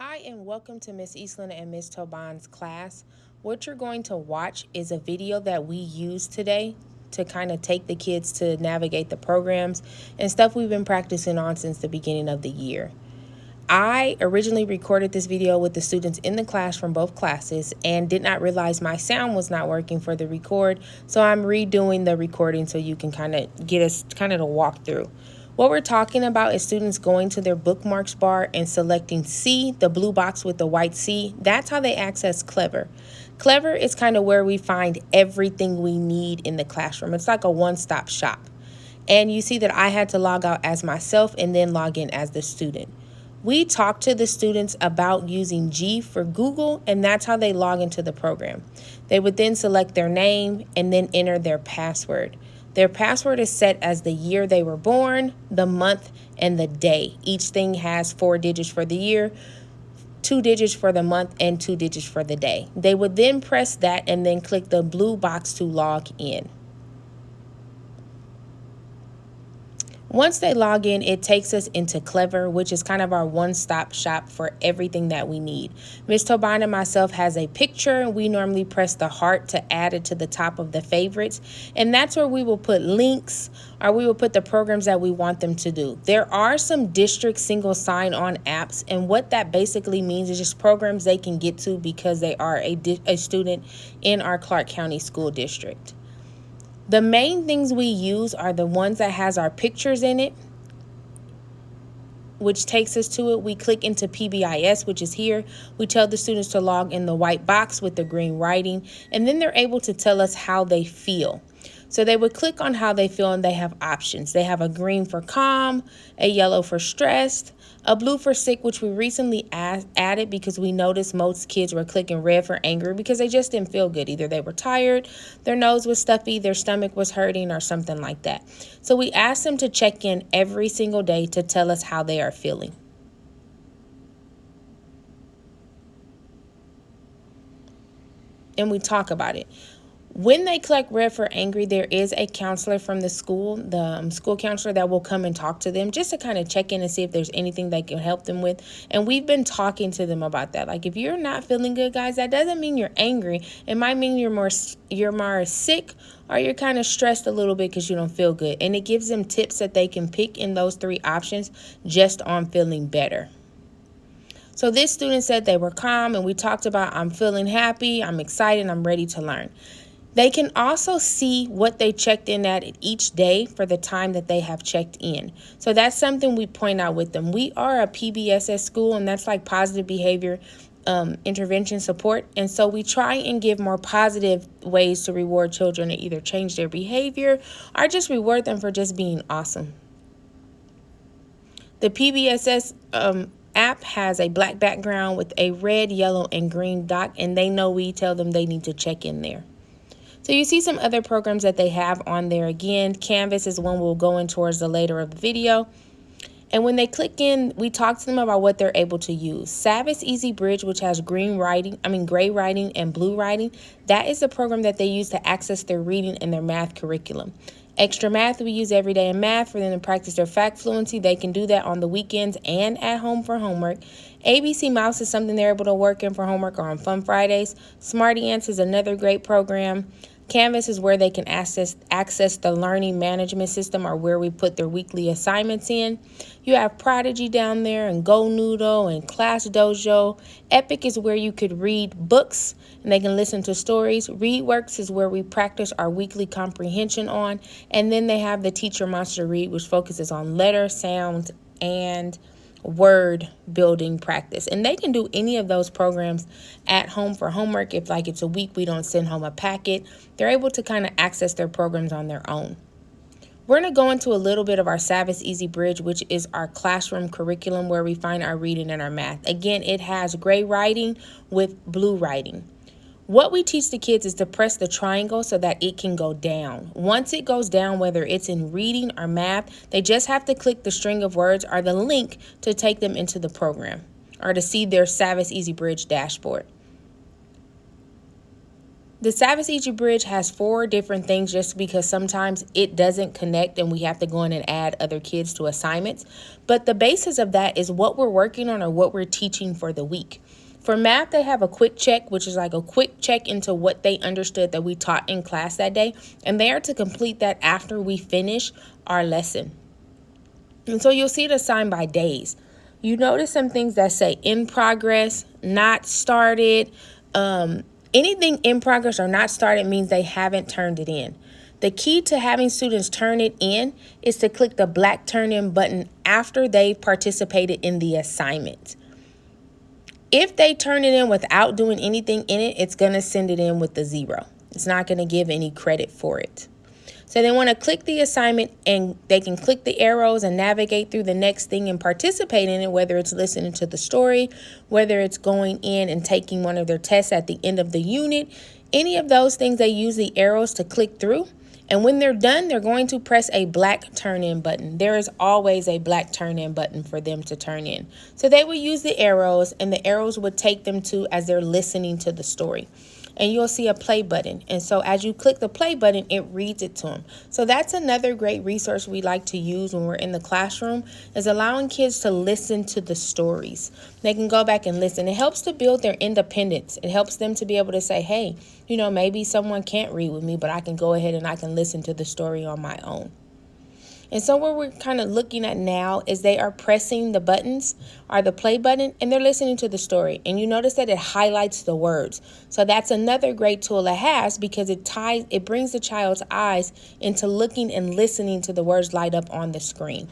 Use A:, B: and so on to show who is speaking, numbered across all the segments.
A: Hi and welcome to Miss Eastland and Miss Tobon's class. What you're going to watch is a video that we use today to kind of take the kids to navigate the programs and stuff we've been practicing on since the beginning of the year. I originally recorded this video with the students in the class from both classes and did not realize my sound was not working for the record, so I'm redoing the recording so you can kind of get us to walk through. What we're talking about is students going to their bookmarks bar and selecting C, the blue box with the white C. That's how they access Clever. Clever is kind of where we find everything we need in the classroom. It's like a one-stop shop. And you see that I had to log out as myself and then log in as the student. We talked to the students about using G for Google, and that's how they log into the program. They would then select their name and then enter their password. Their password is set as the year they were born, the month, and the day. Each thing has 4 digits for the year, 2 digits for the month, and 2 digits for the day. They would then press that and then click the blue box to log in. Once they log in, it takes us into Clever, which is kind of our one-stop shop for everything that we need. Ms. Tobon and myself has a picture, and we normally press the heart to add it to the top of the favorites. And that's where we will put links, or we will put the programs that we want them to do. There are some district single sign-on apps, and what that basically means is just programs they can get to because they are a student in our Clark County School District. The main things we use are the ones that has our pictures in it, which takes us to it. We click into PBIS, which is here. We tell the students to log in the white box with the green writing, and then they're able to tell us how they feel. So they would click on how they feel, and they have options. They have a green for calm, a yellow for stressed, a blue for sick, which we recently added because we noticed most kids were clicking red for angry because they just didn't feel good. Either they were tired, their nose was stuffy, their stomach was hurting, or something like that. So we asked them to check in every single day to tell us how they are feeling. And we talk about it. When they click red for angry, there is a counselor from the school counselor that will come and talk to them just to kind of check in and see if there's anything they can help them with. And we've been talking to them about that. Like, if you're not feeling good, guys, that doesn't mean you're angry. It might mean you're more sick, or you're kind of stressed a little bit because you don't feel good. And it gives them tips that they can pick in those 3 options just on feeling better. So this student said they were calm, and we talked about, I'm feeling happy, I'm excited, I'm ready to learn. They can also see what they checked in at each day for the time that they have checked in. So that's something we point out with them. We are a PBIS school, and that's like positive behavior intervention support. And so we try and give more positive ways to reward children to either change their behavior or just reward them for just being awesome. The PBIS app has a black background with a red, yellow, and green dot, and they know we tell them they need to check in there. So you see some other programs that they have on there. Again, Canvas is one we'll go in towards the later of the video. And when they click in, we talk to them about what they're able to use. Savvis Easy Bridge, which has gray writing and blue writing, that is the program that they use to access their reading and their math curriculum. Extra Math we use every day in math for them to practice their fact fluency. They can do that on the weekends and at home for homework. ABC Mouse is something they're able to work in for homework or on Fun Fridays. Smarty Ants is another great program. Canvas is where they can access the learning management system, or where we put their weekly assignments in. You have Prodigy down there, and Go Noodle, and Class Dojo. Epic is where you could read books and they can listen to stories. ReadWorks is where we practice our weekly comprehension on. And then they have the Teacher Monster Read, which focuses on letter, sound, and word building practice. And they can do any of those programs at home for homework. If like it's a week we don't send home a packet, they're able to kind of access their programs on their own. We're going to go into a little bit of our Savvis Easy Bridge, which is our classroom curriculum where we find our reading and our math. Again, it has gray writing with blue writing. What we teach the kids is to press the triangle so that it can go down. Once it goes down, whether it's in reading or math, they just have to click the string of words or the link to take them into the program or to see their Savvis Easy Bridge dashboard. The Savvis Easy Bridge has 4 different things just because sometimes it doesn't connect and we have to go in and add other kids to assignments. But the basis of that is what we're working on or what we're teaching for the week. For math, they have a quick check, which is like a quick check into what they understood that we taught in class that day. And they are to complete that after we finish our lesson. And so you'll see it assigned by days. You notice some things that say in progress, not started. Anything in progress or not started means they haven't turned it in. The key to having students turn it in is to click the black turn in button after they've participated in the assignment. If they turn it in without doing anything in it, it's going to send it in with the 0. It's not going to give any credit for it. So they want to click the assignment and they can click the arrows and navigate through the next thing and participate in it, whether it's listening to the story, whether it's going in and taking one of their tests at the end of the unit. Any of those things, they use the arrows to click through. And when they're done, they're going to press a black turn in button. There is always a black turn in button for them to turn in. So they would use the arrows and the arrows would take them to as they're listening to the story. And you'll see a play button. And so as you click the play button, it reads it to them. So that's another great resource we like to use when we're in the classroom, is allowing kids to listen to the stories. They can go back and listen. It helps to build their independence. It helps them to be able to say, hey, maybe someone can't read with me, but I can go ahead and I can listen to the story on my own. And so what we're kind of looking at now is they are pressing the buttons or the play button and they're listening to the story. And you notice that it highlights the words. So that's another great tool it has because it brings the child's eyes into looking and listening to the words light up on the screen.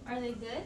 B: Are they good?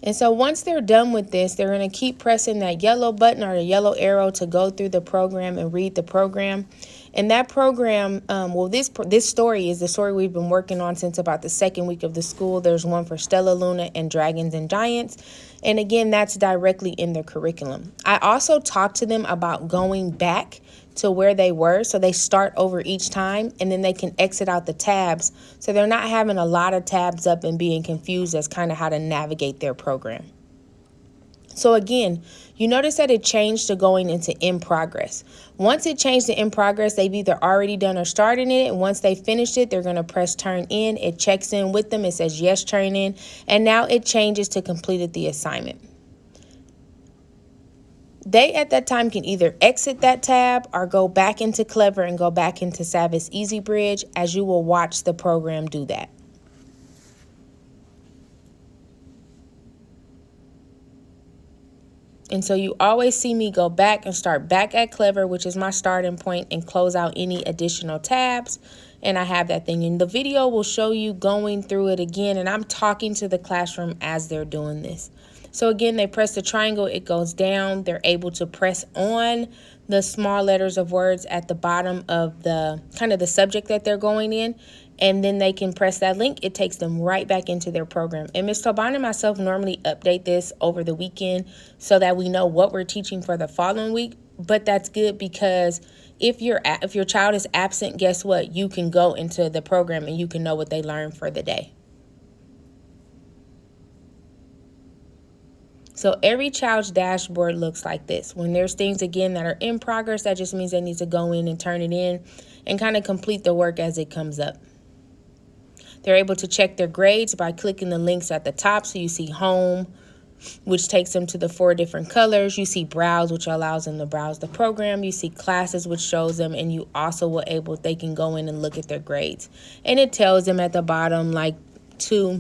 A: And so once they're done with this, they're going to keep pressing that yellow button or the yellow arrow to go through the program and read the program. And that program, this story is the story we've been working on since about the 2nd week of the school. There's one for Stella Luna and Dragons and Giants. And again, that's directly in their curriculum. I also talked to them about going back to where they were. So they start over each time and then they can exit out the tabs. So they're not having a lot of tabs up and being confused as kind of how to navigate their program. So again, you notice that it changed to going into in progress. Once it changed to in progress, they've either already done or started it. And once they finished it, they're going to press turn in. It checks in with them. It says yes, turn in. And now it changes to completed the assignment. They at that time can either exit that tab or go back into Clever and go back into Savvis Easy Bridge, as you will watch the program do that. And so you always see me go back and start back at Clever, which is my starting point, and close out any additional tabs. And I have that thing. And the video will show you going through it again. And I'm talking to the classroom as they're doing this. So again, they press the triangle, it goes down. They're able to press on the small letters of words at the bottom of the kind of the subject that they're going in. And then they can press that link. It takes them right back into their program. And Ms. Tobon and myself normally update this over the weekend so that we know what we're teaching for the following week. But that's good because if your child is absent, guess what? You can go into the program and you can know what they learned for the day. So every child's dashboard looks like this. When there's things, again, that are in progress, that just means they need to go in and turn it in and kind of complete the work as it comes up. They're able to check their grades by clicking the links at the top. So you see home, which takes them to the 4 different colors. You see browse, which allows them to browse the program. You see classes, which shows them, and you also they can go in and look at their grades. And it tells them at the bottom, like,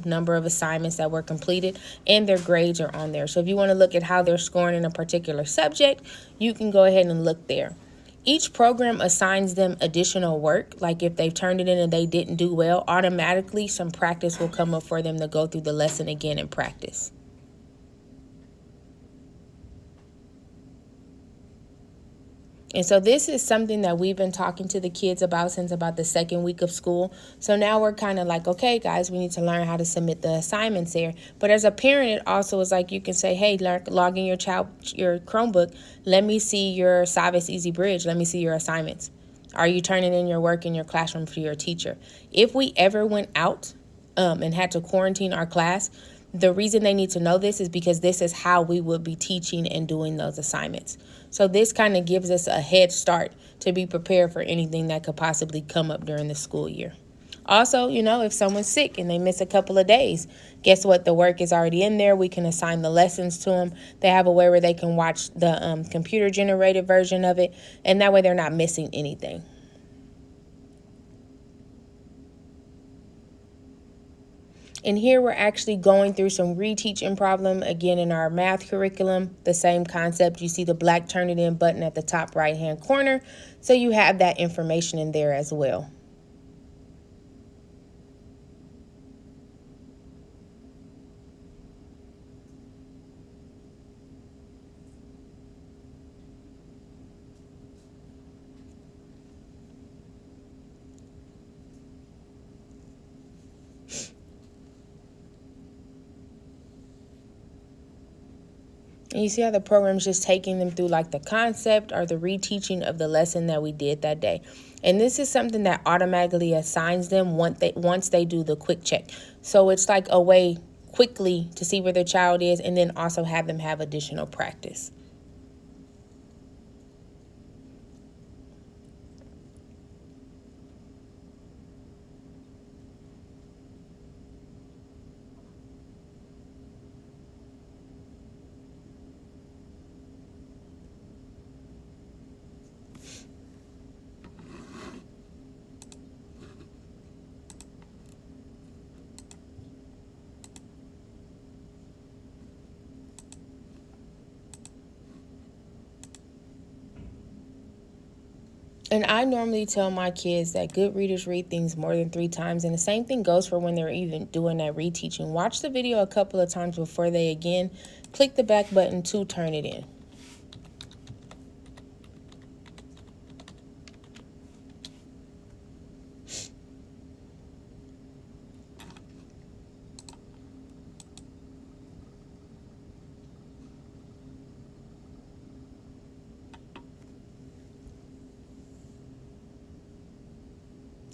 A: number of assignments that were completed, and their grades are on there. So if you want to look at how they're scoring in a particular subject, you can go ahead and look there. Each program assigns them additional work. Like if they've turned it in and they didn't do well, automatically some practice will come up for them to go through the lesson again and practice. And so this is something that we've been talking to the kids about since about the 2nd week of school. So now we're kind of like, okay, guys, we need to learn how to submit the assignments there. But as a parent, it also is like you can say, hey, log in your Chromebook. Let me see your Savvis Easy Bridge. Let me see your assignments. Are you turning in your work in your classroom for your teacher? If we ever went out and had to quarantine our class, the reason they need to know this is because this is how we would be teaching and doing those assignments. So this kind of gives us a head start to be prepared for anything that could possibly come up during the school year. Also, if someone's sick and they miss a couple of days, guess what? The work is already in there. We can assign the lessons to them. They have a way where they can watch the computer-generated version of it, and that way they're not missing anything. And here we're actually going through some reteaching problem, again, in our math curriculum. The same concept. You see the black Turn It In button at the top right-hand corner. So you have that information in there as well. And you see how the program's just taking them through like the concept or the reteaching of the lesson that we did that day. And this is something that automatically assigns them once they do the quick check. So it's like a way quickly to see where their child is and then also have them have additional practice. And I normally tell my kids that good readers read things more than 3 times. And the same thing goes for when they're even doing that reteaching. Watch the video a couple of times before they, again, click the back button to turn it in.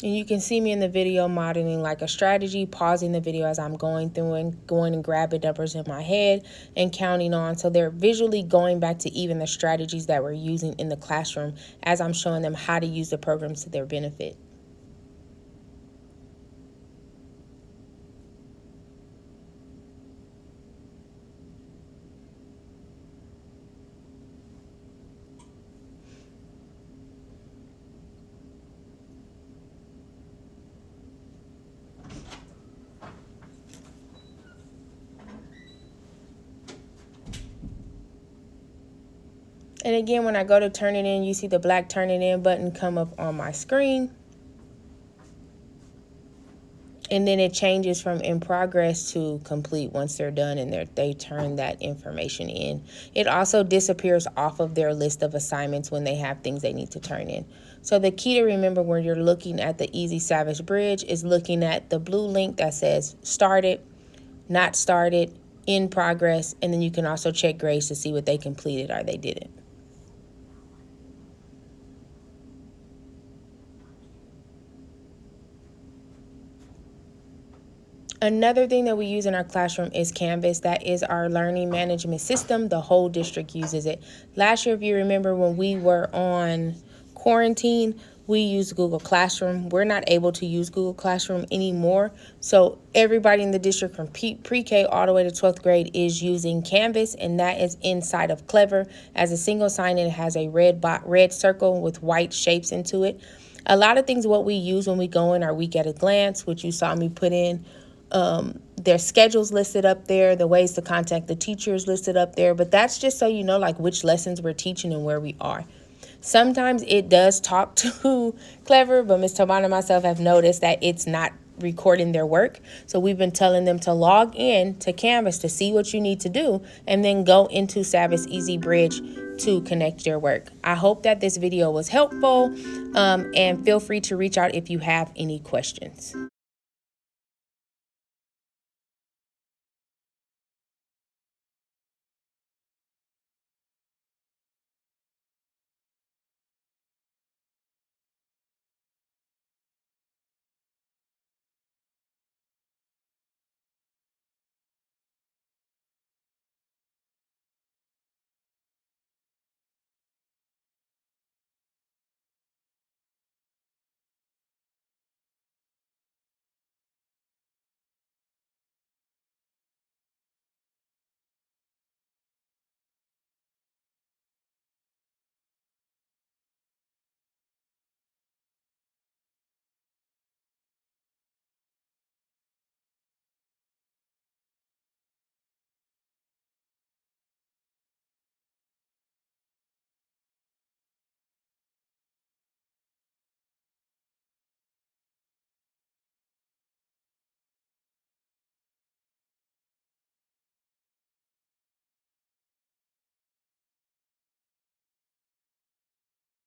A: And you can see me in the video modeling like a strategy, pausing the video as I'm going through and going and grabbing numbers in my head and counting on. So they're visually going back to even the strategies that we're using in the classroom as I'm showing them how to use the programs to their benefit. And again, when I go to turn it in, you see the black Turn It In button come up on my screen. And then it changes from in progress to complete once they're done and they turn that information in. It also disappears off of their list of assignments when they have things they need to turn in. So the key to remember when you're looking at the Easy Savvis Bridge is looking at the blue link that says started, not started, in progress, and then you can also check grades to see what they completed or they didn't. Another thing that we use in our classroom is Canvas. That is our learning management system. The whole district uses it. Last year, if you remember, when we were on quarantine, we used Google Classroom. We're not able to use Google Classroom anymore. So everybody in the district from pre-K all the way to 12th grade is using Canvas, and that is inside of Clever. As a single sign, it has a red circle with white shapes into it. A lot of things what we use when we go in our week at a glance, which you saw me put in, their schedules listed up there, the ways to contact the teachers listed up there, but that's just so you know like which lessons we're teaching and where we are. Sometimes it does talk to Clever, but Ms. Taban and myself have noticed that it's not recording their work. So we've been telling them to log in to Canvas to see what you need to do and then go into Savvis Easy Bridge to connect your work. I hope that this video was helpful, and feel free to reach out if you have any questions.